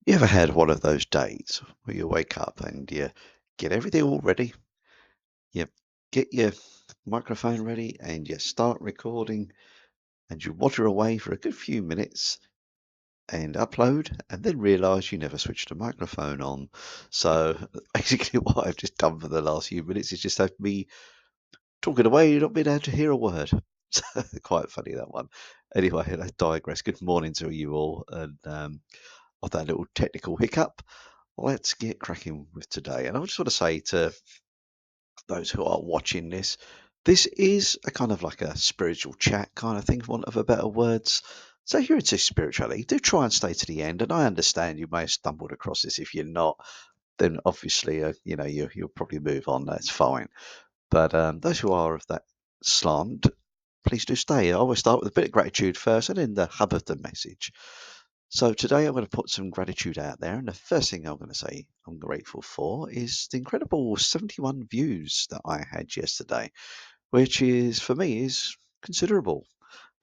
You ever had one of those days where you wake up and you get everything all ready? You get your microphone ready and you start recording and you wander away for a good few minutes and upload and then realize you never switched the microphone on. So basically, what I've just done for the last few minutes is just have me talking away, not being able to hear a word. So quite funny, that one. Anyway, I digress. Good morning to you all. And of that little technical hiccup, let's get cracking with today. And I just want to say to those who are watching this, this is a kind of like a spiritual chat kind of thing, for want of a better words. So if you're into spirituality, do try and stay to the end. And I understand you may have stumbled across this. If you're not, then obviously, you'll probably move on. That's fine. But those who are of that slant, please do stay. I always start with a bit of gratitude first and then the hub of the message. So today I'm going to put some gratitude out there, and the first thing I'm going to say I'm grateful for is the incredible 71 views that I had yesterday, which is for me is considerable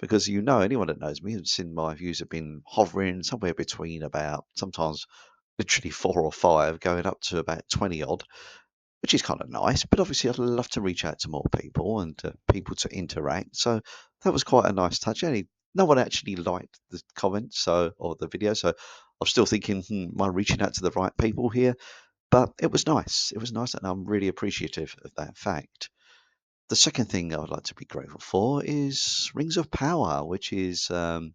because anyone that knows me has seen my views have been hovering somewhere between about sometimes literally 4 or 5 going up to about 20 odd, which is kind of nice. But obviously, I'd love to reach out to more people and people to interact. So that was quite a nice touch. No one actually liked the comments or the video, so I'm still thinking, am I reaching out to the right people here? But it was nice. It was nice, and I'm really appreciative of that fact. The second thing I would like to be grateful for is Rings of Power, which is thing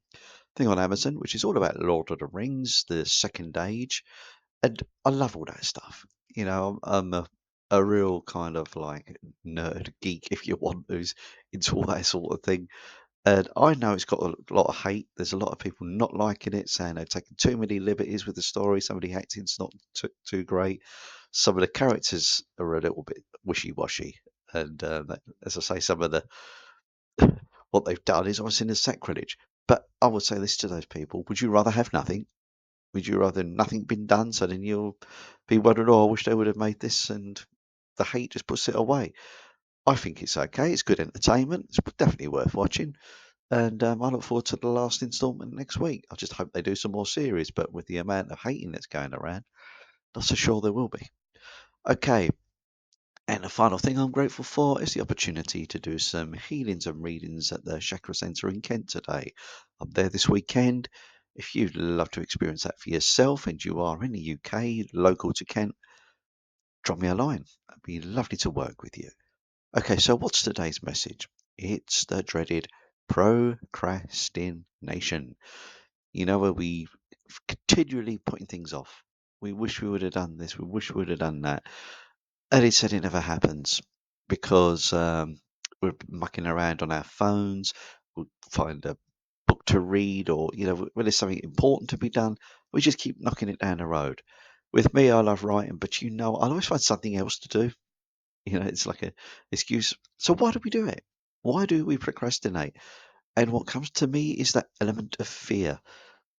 on Amazon, which is all about Lord of the Rings, the Second Age. And I love all that stuff. I'm a real kind of like nerd geek, if you want, who's into all that sort of thing. And I know it's got a lot of hate. There's a lot of people not liking it, saying they've taken too many liberties with the story. Some of the acting's not too great. Some of the characters are a little bit wishy-washy. And as I say, some of the what they've done is obviously a sacrilege. But I would say this to those people: would you rather have nothing? Would you rather nothing been done, so then you'll be wondering, "Oh, I wish they would have made this," and the hate just puts it away? I think it's okay. It's good entertainment. It's definitely worth watching, and I look forward to the last instalment next week. I just hope they do some more series, but with the amount of hating that's going around, not so sure there will be. Okay, and the final thing I'm grateful for is the opportunity to do some healings and readings at the Chakra Centre in Kent today. I'm there this weekend. If you'd love to experience that for yourself and you are in the UK, local to Kent, drop me a line. It'd be lovely to work with you. Okay, so what's today's message? It's the dreaded procrastination. Where we continually putting things off. We wish we would have done this. We wish we would have done that. And it said it never happens because we're mucking around on our phones. We'll find a book to read, or when there's something important to be done, we just keep knocking it down the road. With me, I love writing, but I'll always find something else to do. It's like a excuse. So why do we do it? Why do we procrastinate? And what comes to me is that element of fear,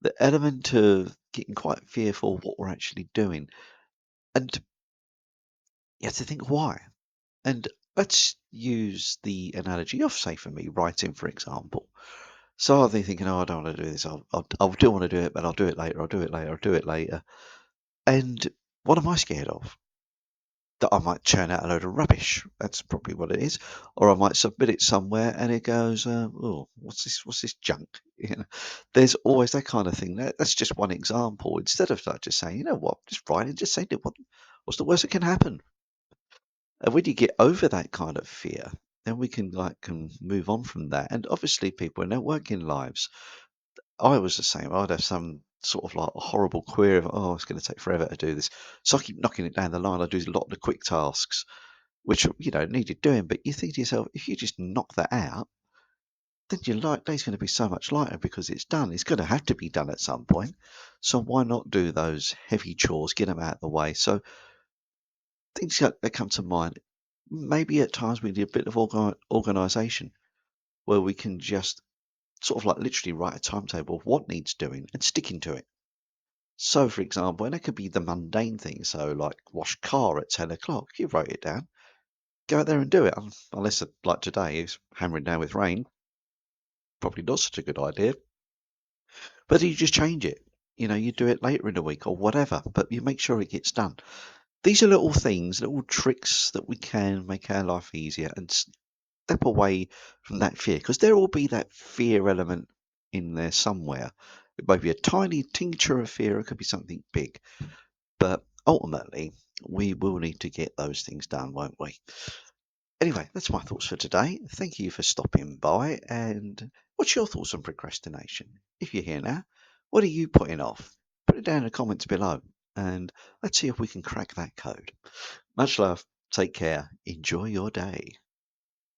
the element of getting quite fearful of what we're actually doing. And you have to think why. And let's use the analogy of, say, for me, writing, for example. So are they thinking, oh, I don't want to do this. I do want to do it, but I'll do it later. I'll do it later. I'll do it later. And what am I scared of? That I might churn out a load of rubbish. That's probably what it is. Or I might submit it somewhere and it goes, oh, what's this? What's this junk? There's always that kind of thing. That's just one example. Instead of like just saying, you know what, just write it, just say it. What's the worst that can happen? And when you get over that kind of fear, then we can move on from that. And obviously, people in their working lives, I was the same. I'd have some sort of like a horrible query of, oh, it's going to take forever to do this. So I keep knocking it down the line. I do a lot of the quick tasks, which needed doing. But you think to yourself, if you just knock that out, then your day's going to be so much lighter because it's done. It's going to have to be done at some point. So why not do those heavy chores, get them out of the way? So things that come to mind. Maybe at times we need a bit of organisation where we can just sort of like literally write a timetable of what needs doing and sticking to it. So, for example, and it could be the mundane thing. So, like wash car at 10 o'clock. You wrote it down. Go out there and do it. Unless, like today, it's hammering down with rain. Probably not such a good idea. But you just change it. you do it later in the week or whatever, but you make sure it gets done. These are little things, little tricks that we can make our life easier and step away from that fear, because there will be that fear element in there somewhere. It might be a tiny tincture of fear, it could be something big, but ultimately we will need to get those things done, won't we? Anyway, that's my thoughts for today. Thank you for stopping by. And what's your thoughts on procrastination? If you're here now, what are you putting off? Put it down in the comments below and let's see if we can crack that code. Much love. Take care. Enjoy your day.